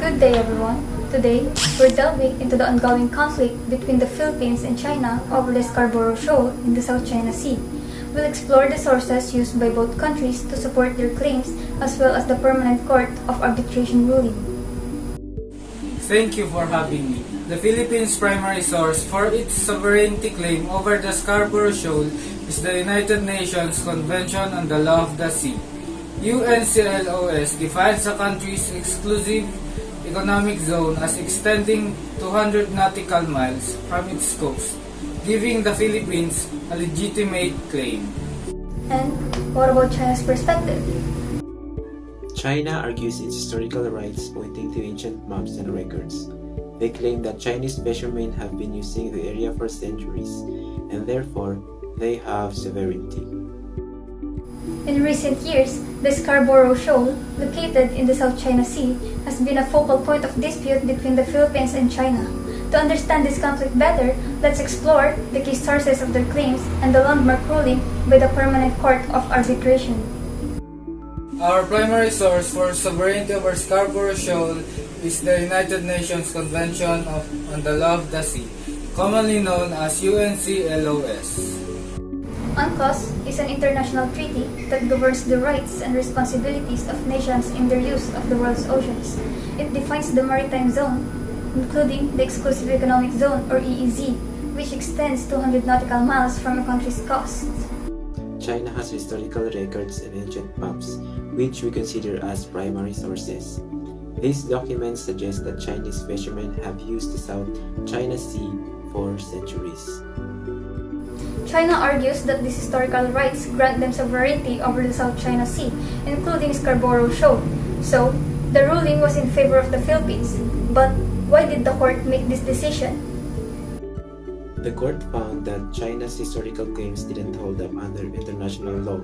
Good day, everyone. Today, we're delving into the ongoing conflict between the Philippines and China over the Scarborough Shoal in the South China Sea. We'll explore the sources used by both countries to support their claims, as well as the Permanent Court of Arbitration ruling. Thank you for having me. The Philippines' primary source for its sovereignty claim over the Scarborough Shoal is the United Nations Convention on the Law of the Sea. UNCLOS defines a country's exclusive economic zone as extending 200 nautical miles from its coast, giving the Philippines a legitimate claim. And what about China's perspective? China argues its historical rights, pointing to ancient maps and records. They claim that Chinese fishermen have been using the area for centuries, and therefore, they have sovereignty. In recent years, the Scarborough Shoal, located in the South China Sea, has been a focal point of dispute between the Philippines and China. To understand this conflict better, let's explore the key sources of their claims and the landmark ruling by the Permanent Court of Arbitration. Our primary source for sovereignty over Scarborough Shoal is the United Nations Convention on the Law of the Sea, commonly known as UNCLOS. UNCLOS is an international treaty that governs the rights and responsibilities of nations in their use of the world's oceans. It defines the maritime zone, including the Exclusive Economic Zone or EEZ, which extends 200 nautical miles from a country's coast. China has historical records and ancient maps, which we consider as primary sources. These documents suggest that Chinese fishermen have used the South China Sea for centuries. China argues that these historical rights grant them sovereignty over the South China Sea, including Scarborough Shoal. So, the ruling was in favor of the Philippines. But why did the court make this decision? The court found that China's historical claims didn't hold up under international law.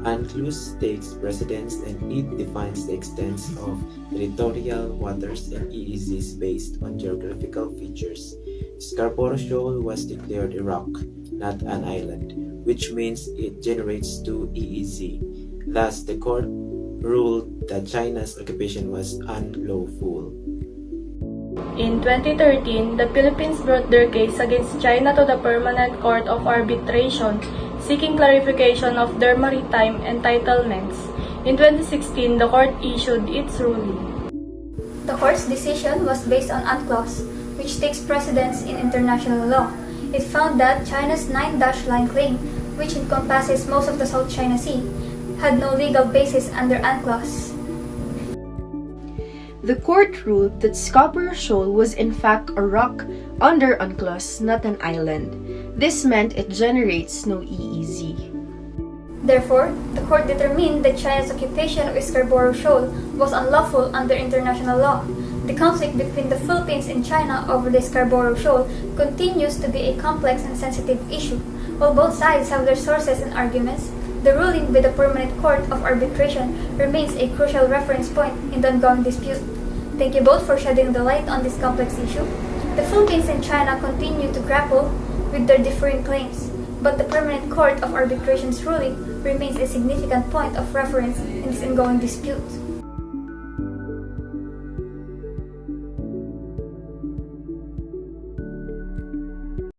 UNCLOS takes precedence and it defines the extent of territorial waters and EEZs based on geographical features. Scarborough Shoal was declared a rock, not an island, which means it generates two EEZ. Thus, the court ruled that China's occupation was unlawful. In 2013, the Philippines brought their case against China to the Permanent Court of Arbitration, seeking clarification of their maritime entitlements. In 2016, the court issued its ruling. The court's decision was based on UNCLOS, which takes precedence in international law. It found that China's 9-line claim, which encompasses most of the South China Sea, had no legal basis under UNCLOS. The court ruled that Scarborough Shoal was in fact a rock under UNCLOS, not an island. This meant it generates no EEZ. Therefore, the court determined that China's occupation of Scarborough Shoal was unlawful under international law. The conflict between the Philippines and China over the Scarborough Shoal continues to be a complex and sensitive issue. While both sides have their sources and arguments, the ruling by the Permanent Court of Arbitration remains a crucial reference point in the ongoing dispute. Thank you both for shedding the light on this complex issue. The Philippines and China continue to grapple with their differing claims, but the Permanent Court of Arbitration's ruling remains a significant point of reference in this ongoing dispute.